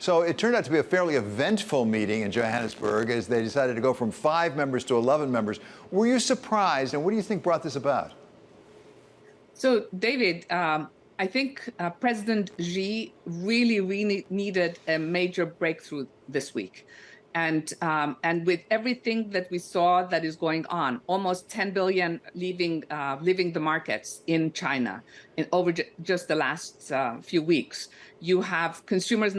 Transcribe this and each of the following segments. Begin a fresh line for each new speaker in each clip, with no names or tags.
So it turned out to be a fairly eventful meeting in Johannesburg as they decided to go from 5 members to 11 members. Were you surprised, and what do you think brought this about?
So, David, I think President Xi really needed a major breakthrough this week. And with everything that we saw that is going on, almost 10 billion leaving the markets in China over just the last few weeks, you have consumers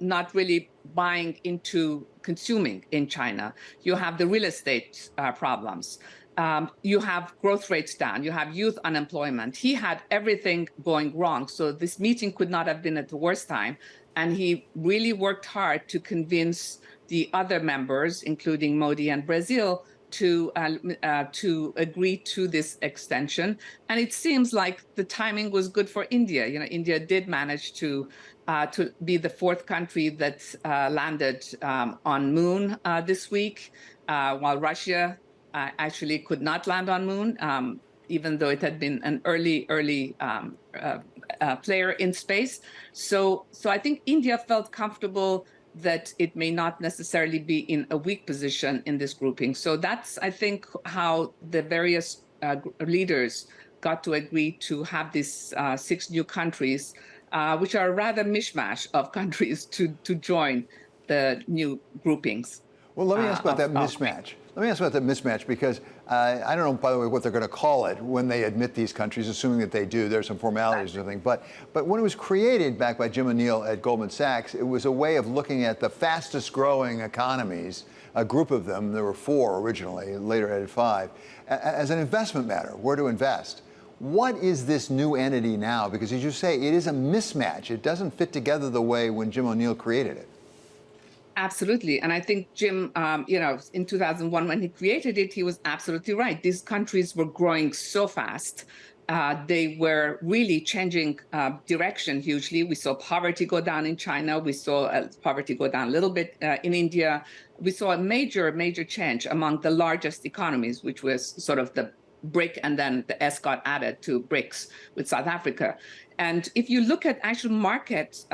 not really buying into consuming in China. You have the real estate problems. You have growth rates down, you have youth unemployment. He had everything going wrong. So this meeting could not have been at the worst time. And he really worked hard to convince the other members, including Modi and Brazil, to agree to this extension. And it seems like the timing was good for India. You know, India did manage to be the 4th country that landed on Moon this week, while Russia actually could not land on Moon, even though it had been an early player in space. So I think India felt comfortable that it may not necessarily be in a weak position in this grouping. So that's, I think, how the various leaders got to agree to have these 6 new countries, which are a rather mishmash of countries, to join the new groupings.
Well, let me ask about that mismatch. Let me ask about that mismatch because I don't know, by the way, what they're going to call it when they admit these countries, assuming that they do. There's some formalities or something. But when it was created back by Jim O'Neill at Goldman Sachs, it was a way of looking at the fastest growing economies, a group of them. There were 4 originally, later added 5, as an investment matter, where to invest. What is this new entity now? Because as you say, it is a mismatch. It doesn't fit together the way when Jim O'Neill created it.
Absolutely. And I think Jim, in 2001, when he created it, he was absolutely right. These countries were growing so fast. They were really changing direction hugely. We saw poverty go down in China. We saw poverty go down a little bit in India. We saw a major change among the largest economies, which was sort of the BRIC, and then the S got added to BRICS with South Africa. And if you look at actual market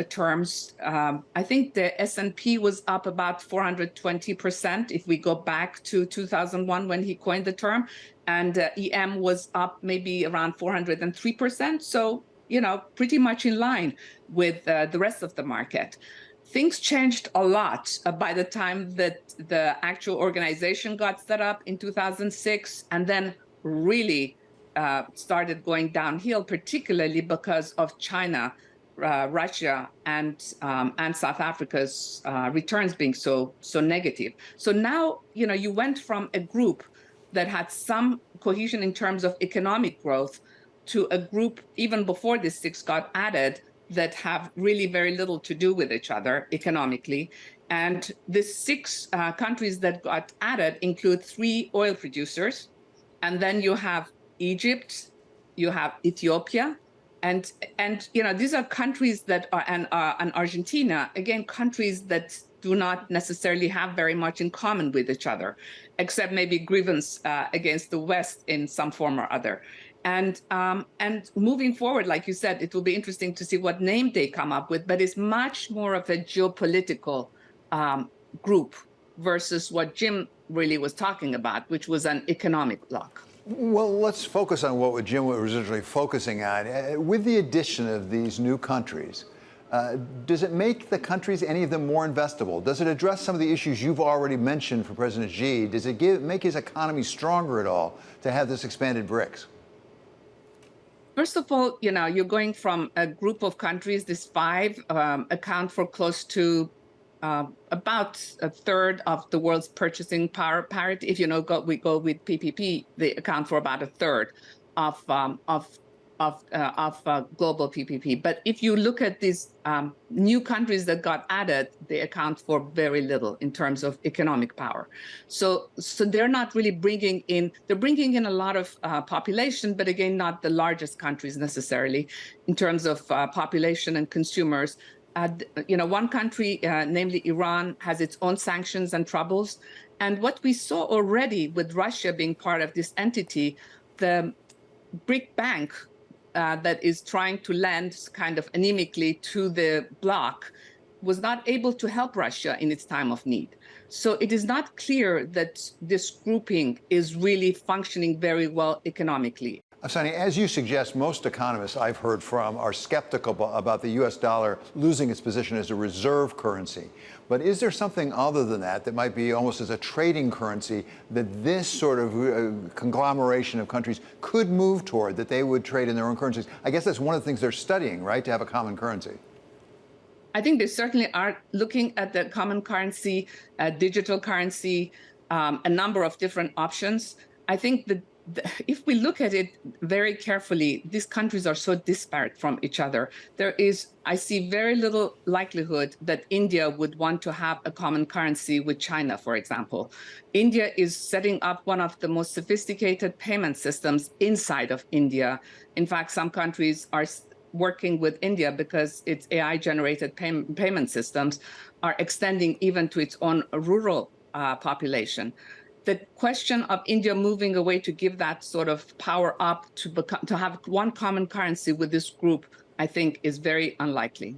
terms, I think the S&P was up about 420% if we go back to 2001 when he coined the term, and EM was up maybe around 403%. So, pretty much in line with the rest of the market. Things changed a lot by the time that the actual organization got set up in 2006, and then really started going downhill, particularly because of China, Russia, and South Africa's returns being so negative. So now, you went from a group that had some cohesion in terms of economic growth to a group, even before the 6 got added, that have really very little to do with each other economically. And the 6 countries that got added include 3 oil producers. And then you have Egypt, you have Ethiopia, and these are countries that are, and Argentina, again, countries that do not necessarily have very much in common with each other, except maybe grievance against the West in some form or other. And moving forward, like you said, it will be interesting to see what name they come up with, but it's much more of a geopolitical group versus what Jim really was talking about, which was an economic bloc.
Well, let's focus on what Jim was originally focusing on. With the addition of these new countries, does it make the countries, any of them, more investable? Does it address some of the issues you've already mentioned for President Xi? Does it make his economy stronger at all to have this expanded BRICS?
First of all, you're going from a group of countries, these 5 account for close to about a third of the world's purchasing power parity. If we go with PPP, they account for about a third of global PPP. But if you look at these new countries that got added, they account for very little in terms of economic power. So they're not really bringing in. They're bringing in a lot of population, but again, not the largest countries necessarily in terms of population and consumers. One country, namely Iran, has its own sanctions and troubles. And what we saw already with Russia being part of this entity, the BRIC Bank that is trying to lend kind of anemically to the bloc was not able to help Russia in its time of need. So it is not clear that this grouping is really functioning very well economically.
Afsaneh, as you suggest, most economists I've heard from are skeptical about the U.S. dollar losing its position as a reserve currency. But is there something other than that that might be almost as a trading currency that this sort of conglomeration of countries could move toward, that they would trade in their own currencies? I guess that's one of the things they're studying, right, to have a common currency.
I think they certainly are looking at the common currency, digital currency, a number of different options. I think that if we look at it very carefully, these countries are so disparate from each other. I see very little likelihood that India would want to have a common currency with China, for example. India is setting up one of the most sophisticated payment systems inside of India. In fact, some countries are working with India because its AI-generated payment systems are extending even to its own rural population. The question of India moving away to give that sort of power up to have one common currency with this group, I think, is very unlikely.